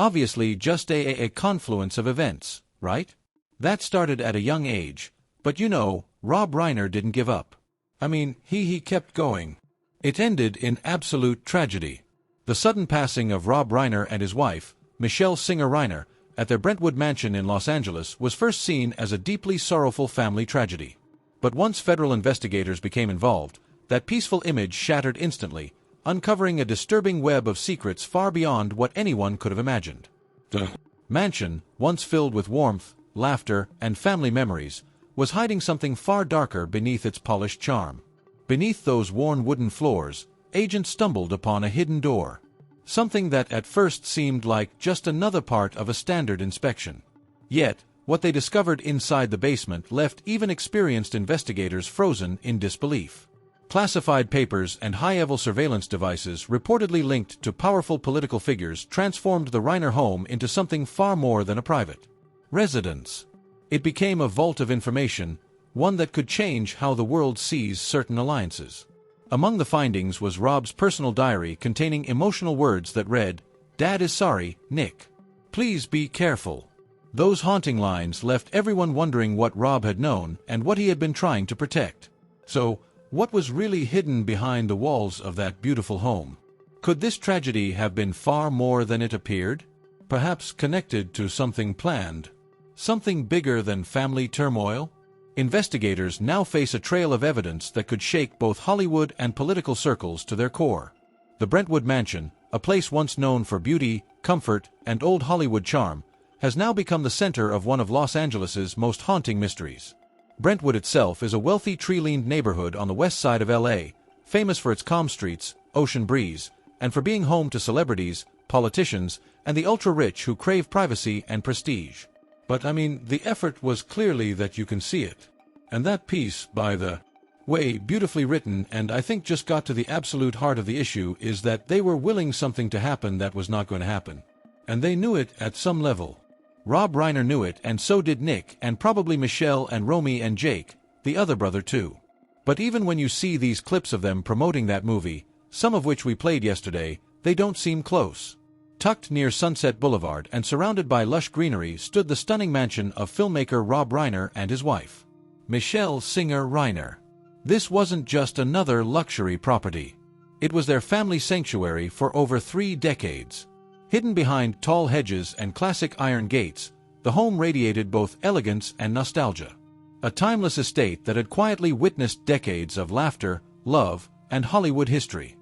Obviously just a confluence of events, right? That started at a young age, but you know, Rob Reiner didn't give up. I mean, he kept going. It ended in absolute tragedy. The sudden passing of Rob Reiner and his wife, Michelle Singer Reiner, at their Brentwood mansion in Los Angeles was first seen as a deeply sorrowful family tragedy. But once federal investigators became involved, that peaceful image shattered instantly, uncovering a disturbing web of secrets far beyond what anyone could have imagined. The mansion, once filled with warmth, laughter, and family memories, was hiding something far darker beneath its polished charm. Beneath those worn wooden floors, agents stumbled upon a hidden door. Something that at first seemed like just another part of a standard inspection. Yet, what they discovered inside the basement left even experienced investigators frozen in disbelief. Classified papers and high-level surveillance devices reportedly linked to powerful political figures transformed the Reiner home into something far more than a private residence. It became a vault of information, one that could change how the world sees certain alliances. Among the findings was Rob's personal diary containing emotional words that read, "Dad is sorry, Nick. Please be careful." Those haunting lines left everyone wondering what Rob had known and what he had been trying to protect. So, what was really hidden behind the walls of that beautiful home? Could this tragedy have been far more than it appeared? Perhaps connected to something planned? Something bigger than family turmoil? Investigators now face a trail of evidence that could shake both Hollywood and political circles to their core. The Brentwood Mansion, a place once known for beauty, comfort, and old Hollywood charm, has now become the center of one of Los Angeles's most haunting mysteries. Brentwood itself is a wealthy tree-lined neighborhood on the west side of LA, famous for its calm streets, ocean breeze, and for being home to celebrities, politicians, and the ultra-rich who crave privacy and prestige. But I mean, the effort was clearly that you can see it. And that piece, by the way, beautifully written, and I think just got to the absolute heart of the issue, is that they were willing something to happen that was not going to happen. And they knew it at some level. Rob Reiner knew it, and so did Nick, and probably Michelle and Romy and Jake, the other brother too. But even when you see these clips of them promoting that movie, some of which we played yesterday, they don't seem close. Tucked near Sunset Boulevard and surrounded by lush greenery stood the stunning mansion of filmmaker Rob Reiner and his wife, Michelle Singer Reiner. This wasn't just another luxury property. It was their family sanctuary for over 3 decades. Hidden behind tall hedges and classic iron gates, the home radiated both elegance and nostalgia. A timeless estate that had quietly witnessed decades of laughter, love, and Hollywood history.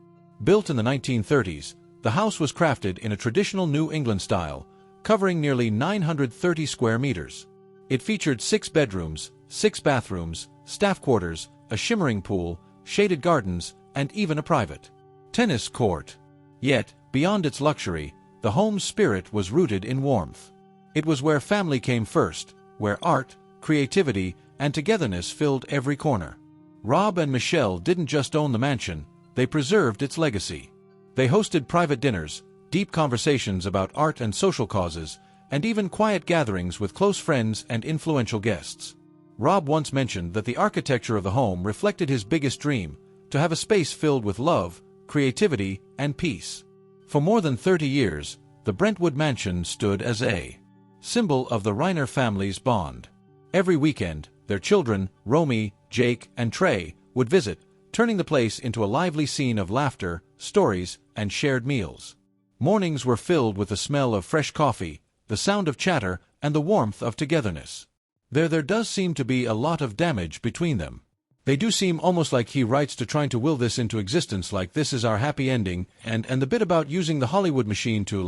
Built in the 1930s, the house was crafted in a traditional New England style, covering nearly 930 square meters. It featured 6 bedrooms, 6 bathrooms, staff quarters, a shimmering pool, shaded gardens, and even a private tennis court. Yet, beyond its luxury, the home's spirit was rooted in warmth. It was where family came first, where art, creativity, and togetherness filled every corner. Rob and Michelle didn't just own the mansion, they preserved its legacy. They hosted private dinners, deep conversations about art and social causes, and even quiet gatherings with close friends and influential guests. Rob once mentioned that the architecture of the home reflected his biggest dream, to have a space filled with love, creativity, and peace. For more than 30 years, the Brentwood Mansion stood as a symbol of the Reiner family's bond. Every weekend, their children, Romy, Jake, and Trey, would visit, turning the place into a lively scene of laughter, stories, and shared meals. Mornings were filled with the smell of fresh coffee, the sound of chatter, and the warmth of togetherness. There does seem to be a lot of damage between them. They do seem almost like he writes to trying to will this into existence, like this is our happy ending, and the bit about using the Hollywood machine to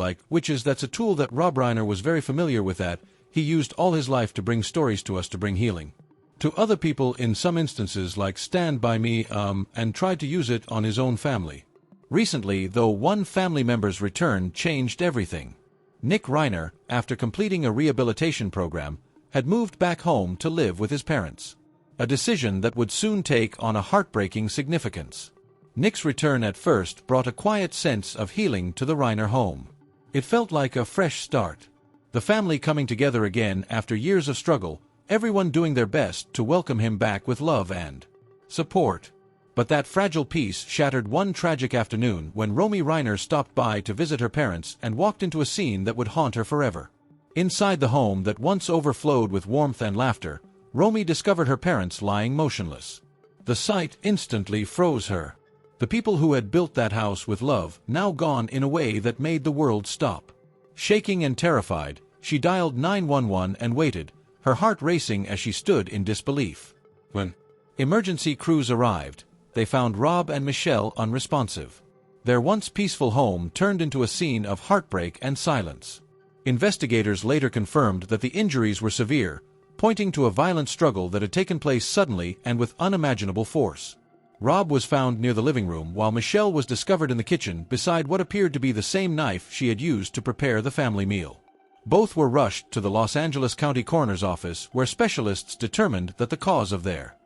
that's a tool that Rob Reiner was very familiar with, that he used all his life to bring stories to us, to bring healing to other people in some instances, like Stand By Me, and tried to use it on his own family. Recently, though, one family member's return changed everything. Nick Reiner, after completing a rehabilitation program, had moved back home to live with his parents. A decision that would soon take on a heartbreaking significance. Nick's return at first brought a quiet sense of healing to the Reiner home. It felt like a fresh start. The family coming together again after years of struggle, everyone doing their best to welcome him back with love and support. But that fragile peace shattered one tragic afternoon when Reiner stopped by to visit her parents and walked into a scene that would haunt her forever. Inside the home that once overflowed with warmth and laughter, Romy discovered her parents lying motionless. The sight instantly froze her. The people who had built that house with love, now gone in a way that made the world stop. Shaking and terrified, she dialed 911 and waited, her heart racing as she stood in disbelief. When emergency crews arrived, they found Rob and Michelle unresponsive. Their once peaceful home turned into a scene of heartbreak and silence. Investigators later confirmed that the injuries were severe, pointing to a violent struggle that had taken place suddenly and with unimaginable force. Rob was found near the living room while Michelle was discovered in the kitchen beside what appeared to be the same knife she had used to prepare the family meal. Both were rushed to the Los Angeles County Coroner's Office where specialists determined that the cause of their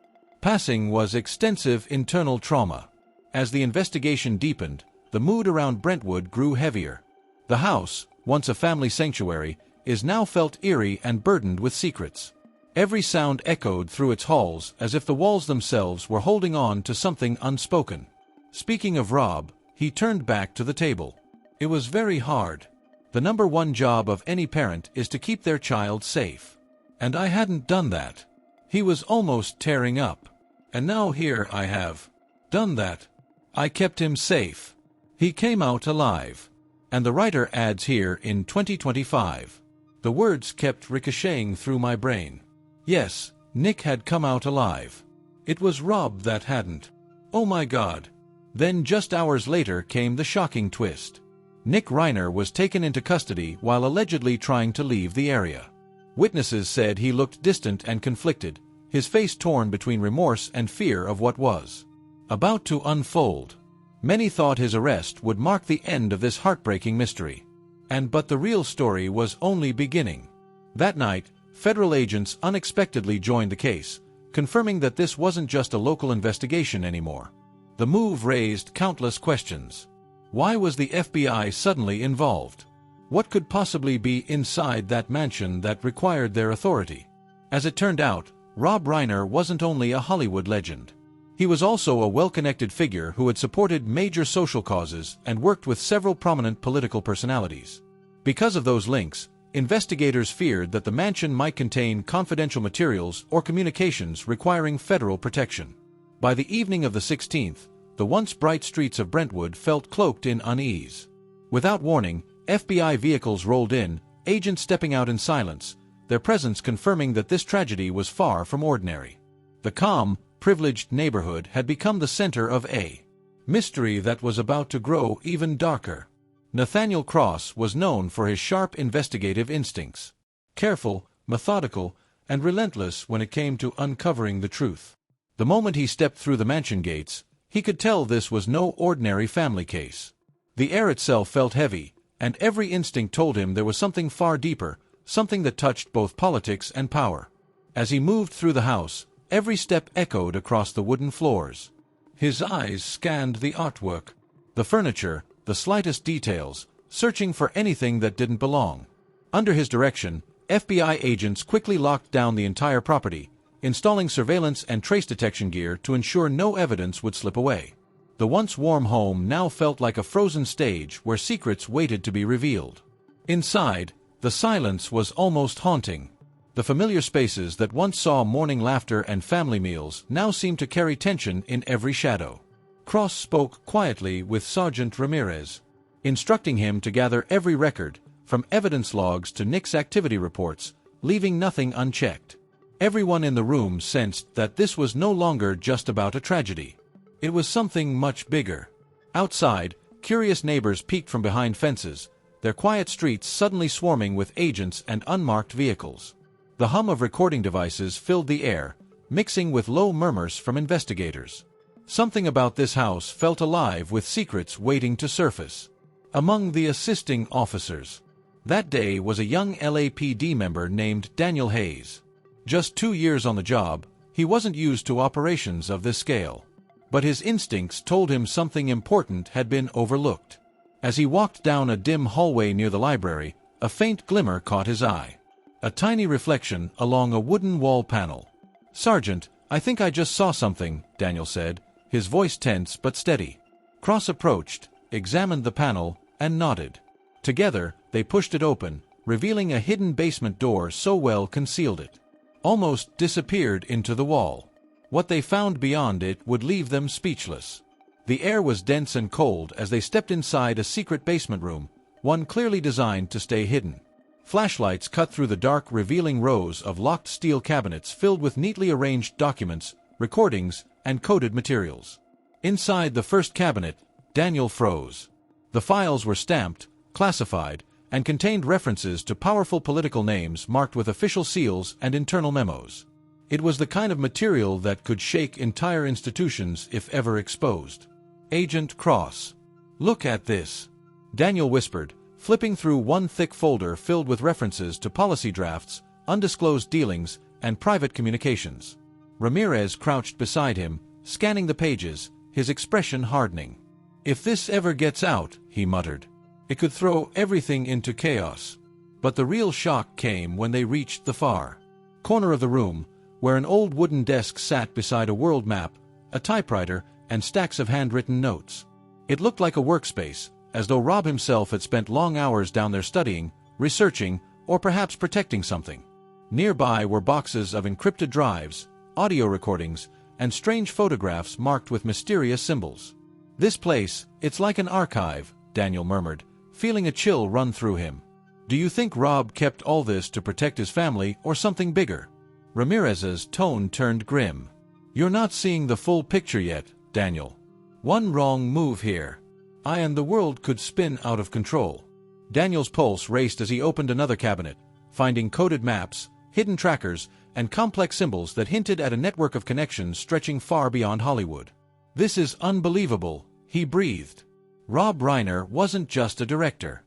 passing was extensive internal trauma. As the investigation deepened, the mood around Brentwood grew heavier. The house, once a family sanctuary, is now felt eerie and burdened with secrets. Every sound echoed through its halls as if the walls themselves were holding on to something unspoken. Speaking of Rob, he turned back to the table. It was very hard. The number one job of any parent is to keep their child safe. And I hadn't done that. He was almost tearing up. And now here I have done that. I kept him safe. He came out alive. And the writer adds here in 2025. The words kept ricocheting through my brain. Yes, Nick had come out alive. It was Rob that hadn't. Oh my God. Then just hours later came the shocking twist. Nick Reiner was taken into custody while allegedly trying to leave the area. Witnesses said he looked distant and conflicted, his face torn between remorse and fear of what was about to unfold. Many thought his arrest would mark the end of this heartbreaking mystery. But the real story was only beginning. That night, federal agents unexpectedly joined the case, confirming that this wasn't just a local investigation anymore. The move raised countless questions. Why was the FBI suddenly involved? What could possibly be inside that mansion that required their authority? As it turned out, Rob Reiner wasn't only a Hollywood legend. He was also a well-connected figure who had supported major social causes and worked with several prominent political personalities. Because of those links, investigators feared that the mansion might contain confidential materials or communications requiring federal protection. By the evening of the 16th, the once bright streets of Brentwood felt cloaked in unease. Without warning, FBI vehicles rolled in, agents stepping out in silence, their presence confirming that this tragedy was far from ordinary. The calm, privileged neighborhood had become the center of a mystery that was about to grow even darker. Nathaniel Cross was known for his sharp investigative instincts. Careful, methodical, and relentless when it came to uncovering the truth. The moment he stepped through the mansion gates, he could tell this was no ordinary family case. The air itself felt heavy, and every instinct told him there was something far deeper, something that touched both politics and power. As he moved through the house, every step echoed across the wooden floors. His eyes scanned the artwork, the furniture, the slightest details, searching for anything that didn't belong. Under his direction, FBI agents quickly locked down the entire property, installing surveillance and trace detection gear to ensure no evidence would slip away. The once warm home now felt like a frozen stage where secrets waited to be revealed. Inside, the silence was almost haunting. The familiar spaces that once saw morning laughter and family meals now seemed to carry tension in every shadow. Cross spoke quietly with Sergeant Ramirez, instructing him to gather every record, from evidence logs to Nick's activity reports, leaving nothing unchecked. Everyone in the room sensed that this was no longer just about a tragedy. It was something much bigger. Outside, curious neighbors peeked from behind fences, their quiet streets suddenly swarming with agents and unmarked vehicles. The hum of recording devices filled the air, mixing with low murmurs from investigators. Something about this house felt alive with secrets waiting to surface. Among the assisting officers that day was a young LAPD member named Daniel Hayes. Just 2 years on the job, he wasn't used to operations of this scale. But his instincts told him something important had been overlooked. As he walked down a dim hallway near the library, a faint glimmer caught his eye. A tiny reflection along a wooden wall panel. "Sergeant, I think I just saw something," Daniel said, his voice tense but steady. Cross approached, examined the panel, and nodded. Together, they pushed it open, revealing a hidden basement door so well concealed it almost disappeared into the wall. What they found beyond it would leave them speechless. The air was dense and cold as they stepped inside a secret basement room, one clearly designed to stay hidden. Flashlights cut through the dark, revealing rows of locked steel cabinets filled with neatly arranged documents, recordings, and coded materials. Inside the first cabinet, Daniel froze. The files were stamped, classified, and contained references to powerful political names marked with official seals and internal memos. It was the kind of material that could shake entire institutions if ever exposed. Agent Cross. "Look at this," Daniel whispered, flipping through one thick folder filled with references to policy drafts, undisclosed dealings, and private communications. Ramirez crouched beside him, scanning the pages, his expression hardening. "If this ever gets out," he muttered, "it could throw everything into chaos." But the real shock came when they reached the far corner of the room, where an old wooden desk sat beside a world map, a typewriter, and stacks of handwritten notes. It looked like a workspace, as though Rob himself had spent long hours down there studying, researching, or perhaps protecting something. Nearby were boxes of encrypted drives, audio recordings, and strange photographs marked with mysterious symbols. "This place, it's like an archive," Daniel murmured, feeling a chill run through him. "Do you think Rob kept all this to protect his family or something bigger?" Ramirez's tone turned grim. "You're not seeing the full picture yet, Daniel. One wrong move here, and the world could spin out of control." Daniel's pulse raced as he opened another cabinet, finding coded maps, hidden trackers, and complex symbols that hinted at a network of connections stretching far beyond Hollywood. "This is unbelievable," he breathed. Rob Reiner wasn't just a director.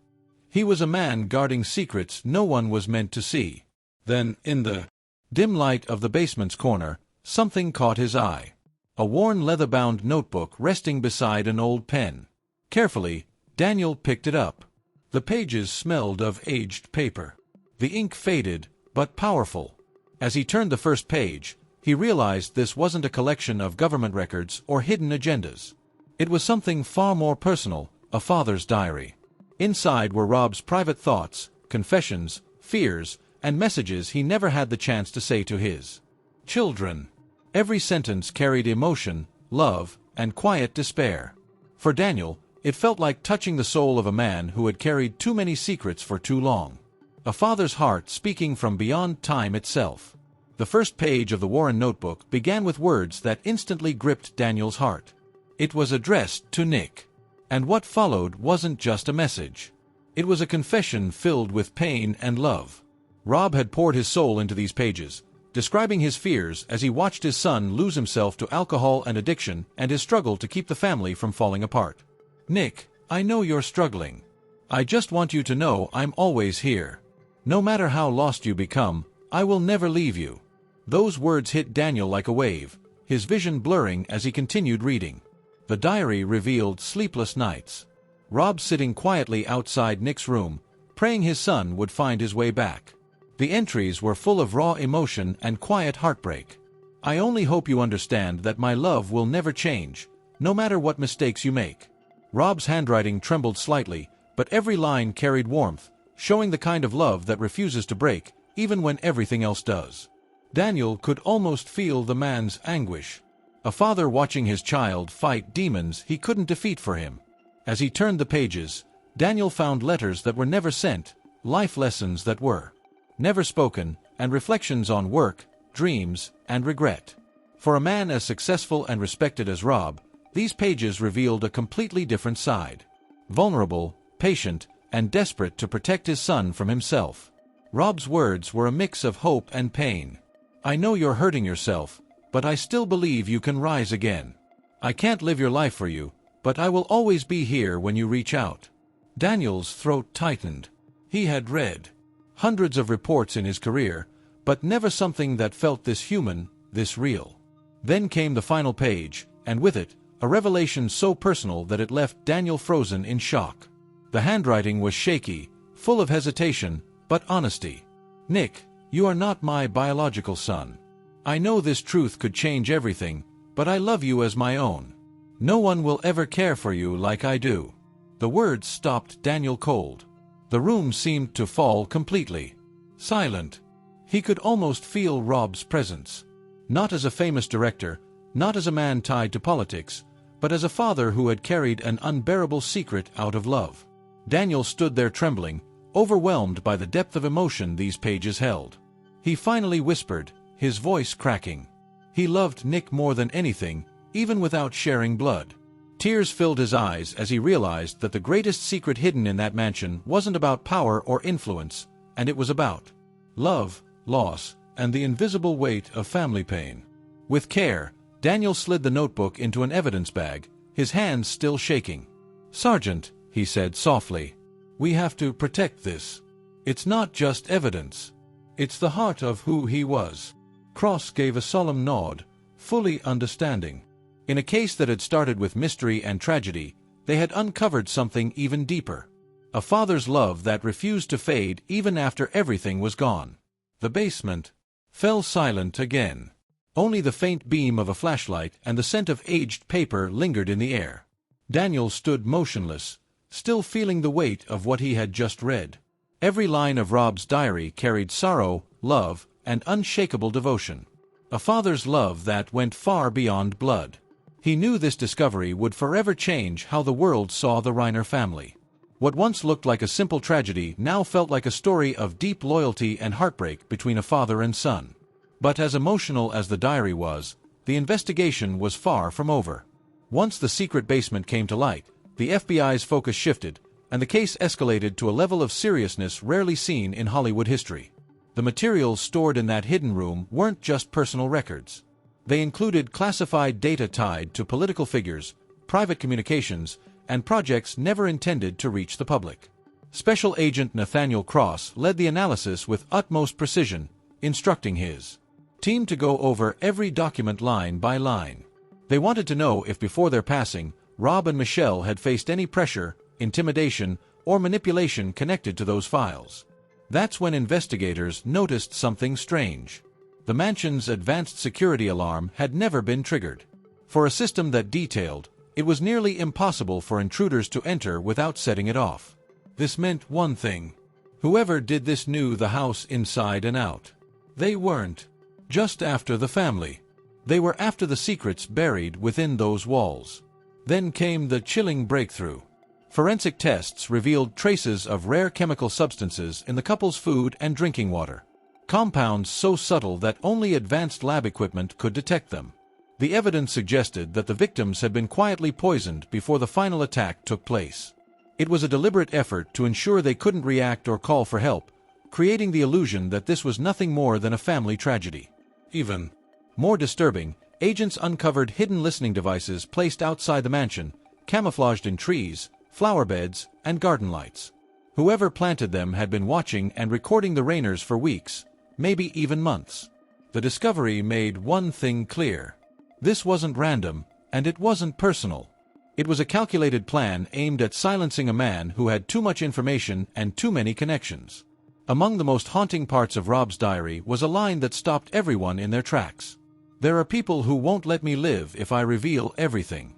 He was a man guarding secrets no one was meant to see. Then, in the dim light of the basement's corner, something caught his eye. A worn leather-bound notebook resting beside an old pen. Carefully, Daniel picked it up. The pages smelled of aged paper. The ink faded, but powerful. As he turned the first page, he realized this wasn't a collection of government records or hidden agendas. It was something far more personal, a father's diary. Inside were Rob's private thoughts, confessions, fears, and messages he never had the chance to say to his children. Every sentence carried emotion, love, and quiet despair. For Daniel, it felt like touching the soul of a man who had carried too many secrets for too long. A father's heart speaking from beyond time itself. The first page of the Warren notebook began with words that instantly gripped Daniel's heart. It was addressed to Nick. And what followed wasn't just a message. It was a confession filled with pain and love. Rob had poured his soul into these pages, describing his fears as he watched his son lose himself to alcohol and addiction and his struggle to keep the family from falling apart. "Nick, I know you're struggling. I just want you to know I'm always here. No matter how lost you become, I will never leave you." Those words hit Daniel like a wave, his vision blurring as he continued reading. The diary revealed sleepless nights. Rob sitting quietly outside Nick's room, praying his son would find his way back. The entries were full of raw emotion and quiet heartbreak. "I only hope you understand that my love will never change, no matter what mistakes you make." Rob's handwriting trembled slightly, but every line carried warmth, showing the kind of love that refuses to break, even when everything else does. Daniel could almost feel the man's anguish. A father watching his child fight demons he couldn't defeat for him. As he turned the pages, Daniel found letters that were never sent, life lessons that were never spoken, and reflections on work, dreams, and regret. For a man as successful and respected as Rob, these pages revealed a completely different side. Vulnerable, patient, and desperate to protect his son from himself. Rob's words were a mix of hope and pain. "I know you're hurting yourself, but I still believe you can rise again. I can't live your life for you, but I will always be here when you reach out." Daniel's throat tightened. He had read hundreds of reports in his career, but never something that felt this human, this real. Then came the final page, and with it, a revelation so personal that it left Daniel frozen in shock. The handwriting was shaky, full of hesitation, but honesty. "Nick, you are not my biological son. I know this truth could change everything, but I love you as my own. No one will ever care for you like I do." The words stopped Daniel cold. The room seemed to fall completely silent. He could almost feel Rob's presence. Not as a famous director, not as a man tied to politics, but as a father who had carried an unbearable secret out of love. Daniel stood there trembling, overwhelmed by the depth of emotion these pages held. He finally whispered, his voice cracking. He loved Nick more than anything, even without sharing blood. Tears filled his eyes as he realized that the greatest secret hidden in that mansion wasn't about power or influence, and it was about love, loss, and the invisible weight of family pain. With care, Daniel slid the notebook into an evidence bag, his hands still shaking. "Sergeant," he said softly, "we have to protect this. It's not just evidence. It's the heart of who he was." Cross gave a solemn nod, fully understanding. In a case that had started with mystery and tragedy, they had uncovered something even deeper. A father's love that refused to fade even after everything was gone. The basement fell silent again. Only the faint beam of a flashlight and the scent of aged paper lingered in the air. Daniel stood motionless, still feeling the weight of what he had just read. Every line of Rob's diary carried sorrow, love, and unshakable devotion. A father's love that went far beyond blood. He knew this discovery would forever change how the world saw the Reiner family. What once looked like a simple tragedy now felt like a story of deep loyalty and heartbreak between a father and son. But as emotional as the diary was, the investigation was far from over. Once the secret basement came to light, the FBI's focus shifted, and the case escalated to a level of seriousness rarely seen in Hollywood history. The materials stored in that hidden room weren't just personal records. They included classified data tied to political figures, private communications, and projects never intended to reach the public. Special Agent Nathaniel Cross led the analysis with utmost precision, instructing his team to go over every document line by line. They wanted to know if before their passing, Rob and Michelle had faced any pressure, intimidation, or manipulation connected to those files. That's when investigators noticed something strange. The mansion's advanced security alarm had never been triggered. For a system that detailed, it was nearly impossible for intruders to enter without setting it off. This meant one thing. Whoever did this knew the house inside and out. They weren't just after the family. They were after the secrets buried within those walls. Then came the chilling breakthrough. Forensic tests revealed traces of rare chemical substances in the couple's food and drinking water. Compounds so subtle that only advanced lab equipment could detect them. The evidence suggested that the victims had been quietly poisoned before the final attack took place. It was a deliberate effort to ensure they couldn't react or call for help, creating the illusion that this was nothing more than a family tragedy. Even more disturbing, agents uncovered hidden listening devices placed outside the mansion, camouflaged in trees, flower beds, and garden lights. Whoever planted them had been watching and recording the Reiners for weeks, maybe even months. The discovery made one thing clear. This wasn't random, and it wasn't personal. It was a calculated plan aimed at silencing a man who had too much information and too many connections. Among the most haunting parts of Rob's diary was a line that stopped everyone in their tracks. "There are people who won't let me live if I reveal everything."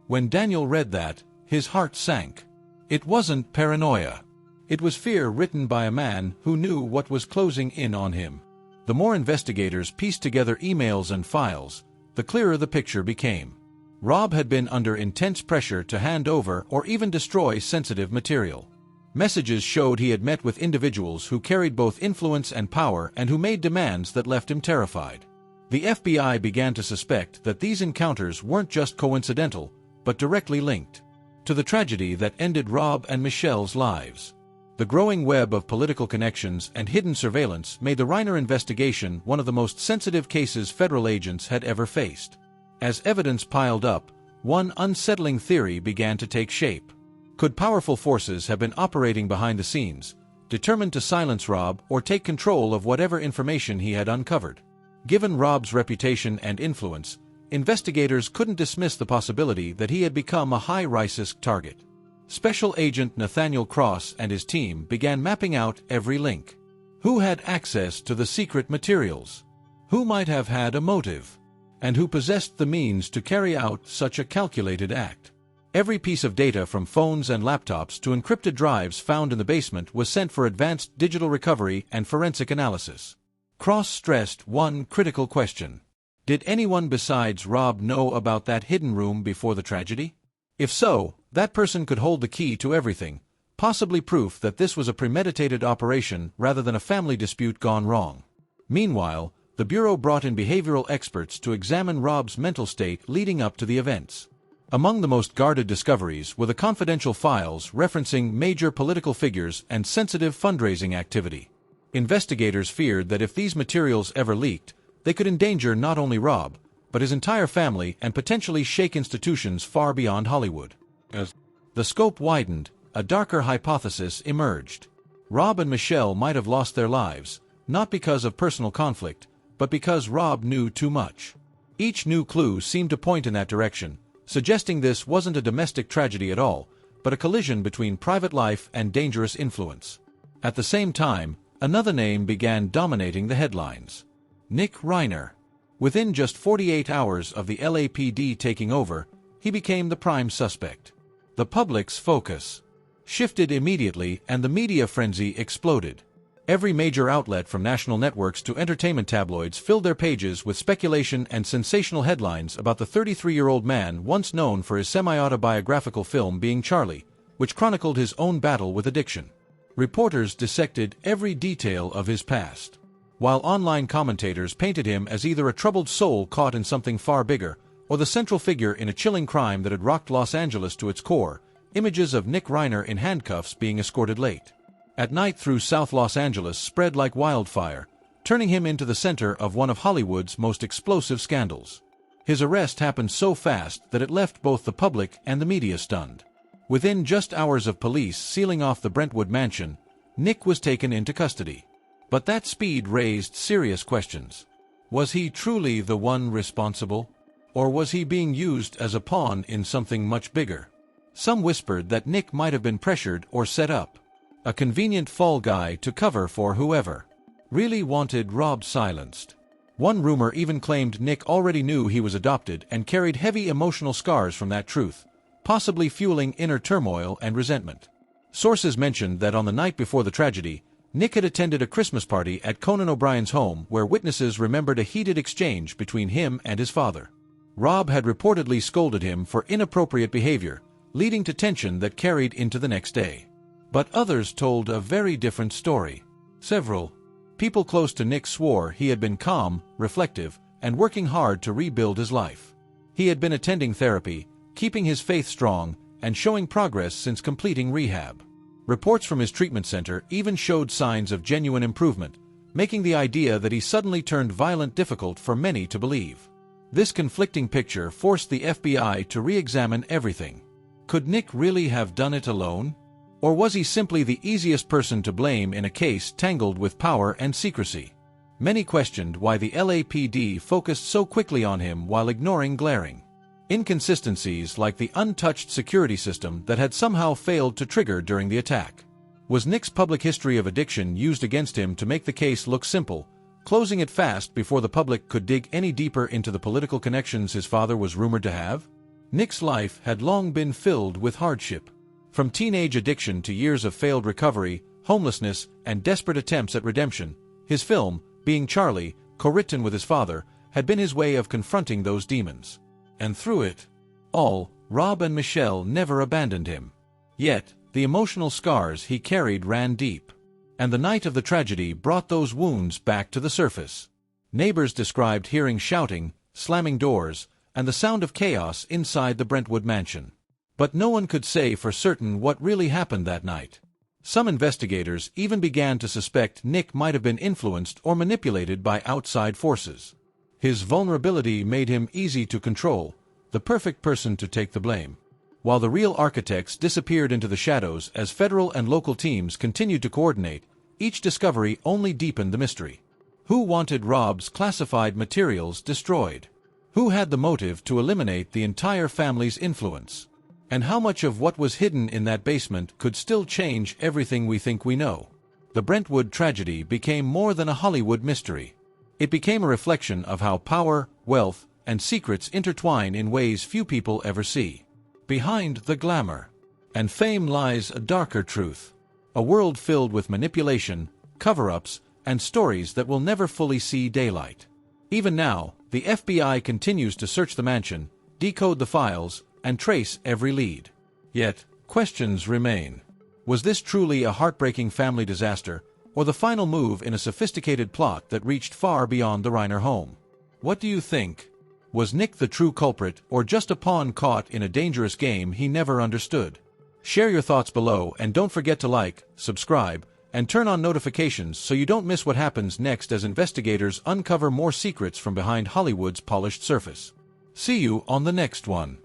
When Daniel read that, his heart sank. It wasn't paranoia. It was fear written by a man who knew what was closing in on him. The more investigators pieced together emails and files, the clearer the picture became. Rob had been under intense pressure to hand over or even destroy sensitive material. Messages showed he had met with individuals who carried both influence and power and who made demands that left him terrified. The FBI began to suspect that these encounters weren't just coincidental, but directly linked to the tragedy that ended Rob and Michelle's lives. The growing web of political connections and hidden surveillance made the Reiner investigation one of the most sensitive cases federal agents had ever faced. As evidence piled up, one unsettling theory began to take shape. Could powerful forces have been operating behind the scenes, determined to silence Rob or take control of whatever information he had uncovered? Given Rob's reputation and influence, investigators couldn't dismiss the possibility that he had become a high-risk target. Special Agent Nathaniel Cross and his team began mapping out every link. Who had access to the secret materials? Who might have had a motive? and who possessed the means to carry out such a calculated act. Every piece of data from phones and laptops to encrypted drives found in the basement was sent for advanced digital recovery and forensic analysis. Cross stressed one critical question. Did anyone besides Rob know about that hidden room before the tragedy? If so, that person could hold the key to everything, possibly proof that this was a premeditated operation rather than a family dispute gone wrong. Meanwhile, the Bureau brought in behavioral experts to examine Rob's mental state leading up to the events. Among the most guarded discoveries were the confidential files referencing major political figures and sensitive fundraising activity. Investigators feared that if these materials ever leaked, they could endanger not only Rob, but his entire family and potentially shake institutions far beyond Hollywood. As the scope widened, a darker hypothesis emerged. Rob and Michelle might have lost their lives, not because of personal conflict, but because Rob knew too much. Each new clue seemed to point in that direction, suggesting this wasn't a domestic tragedy at all, but a collision between private life and dangerous influence. At the same time, another name began dominating the headlines. Nick Reiner. Within just 48 hours of the LAPD taking over, he became the prime suspect. The public's focus shifted immediately and the media frenzy exploded. Every major outlet from national networks to entertainment tabloids filled their pages with speculation and sensational headlines about the 33-year-old man once known for his semi-autobiographical film Being Charlie, which chronicled his own battle with addiction. Reporters dissected every detail of his past, while online commentators painted him as either a troubled soul caught in something far bigger, or the central figure in a chilling crime that had rocked Los Angeles to its core. Images of Nick Reiner in handcuffs being escorted late at night through South Los Angeles spread like wildfire, turning him into the center of one of Hollywood's most explosive scandals. His arrest happened so fast that it left both the public and the media stunned. Within just hours of police sealing off the Brentwood mansion, Nick was taken into custody. But that speed raised serious questions. Was he truly the one responsible? Or was he being used as a pawn in something much bigger? Some whispered that Nick might have been pressured or set up. A convenient fall guy to cover for whoever really wanted Rob silenced. One rumor even claimed Nick already knew he was adopted and carried heavy emotional scars from that truth, possibly fueling inner turmoil and resentment. Sources mentioned that on the night before the tragedy, Nick had attended a Christmas party at Conan O'Brien's home where witnesses remembered a heated exchange between him and his father. Rob had reportedly scolded him for inappropriate behavior, leading to tension that carried into the next day. But others told a very different story. Several people close to Nick swore he had been calm, reflective, and working hard to rebuild his life. He had been attending therapy, keeping his faith strong, and showing progress since completing rehab. Reports from his treatment center even showed signs of genuine improvement, making the idea that he suddenly turned violent difficult for many to believe. This conflicting picture forced the FBI to re-examine everything. Could Nick really have done it alone? Or was he simply the easiest person to blame in a case tangled with power and secrecy? Many questioned why the LAPD focused so quickly on him while ignoring glaring inconsistencies like the untouched security system that had somehow failed to trigger during the attack. Was Nick's public history of addiction used against him to make the case look simple, closing it fast before the public could dig any deeper into the political connections his father was rumored to have? Nick's life had long been filled with hardship. From teenage addiction to years of failed recovery, homelessness, and desperate attempts at redemption, his film, Being Charlie, co-written with his father, had been his way of confronting those demons. And through it all, Rob and Michelle never abandoned him. Yet, the emotional scars he carried ran deep. And the night of the tragedy brought those wounds back to the surface. Neighbors described hearing shouting, slamming doors, and the sound of chaos inside the Brentwood mansion. But no one could say for certain what really happened that night. Some investigators even began to suspect Nick might have been influenced or manipulated by outside forces. His vulnerability made him easy to control, the perfect person to take the blame. While the real architects disappeared into the shadows as federal and local teams continued to coordinate, each discovery only deepened the mystery. Who wanted Rob's classified materials destroyed? Who had the motive to eliminate the entire family's influence? And how much of what was hidden in that basement could still change everything we think we know? The Brentwood tragedy became more than a Hollywood mystery. It became a reflection of how power, wealth, and secrets intertwine in ways few people ever see. Behind the glamour and fame lies a darker truth, a world filled with manipulation, cover-ups, and stories that will never fully see daylight. Even now, the FBI continues to search the mansion, decode the files, and trace every lead. Yet, questions remain. Was this truly a heartbreaking family disaster, or the final move in a sophisticated plot that reached far beyond the Reiner home? What do you think? Was Nick the true culprit, or just a pawn caught in a dangerous game he never understood? Share your thoughts below, and don't forget to like, subscribe, and turn on notifications so you don't miss what happens next as investigators uncover more secrets from behind Hollywood's polished surface. See you on the next one.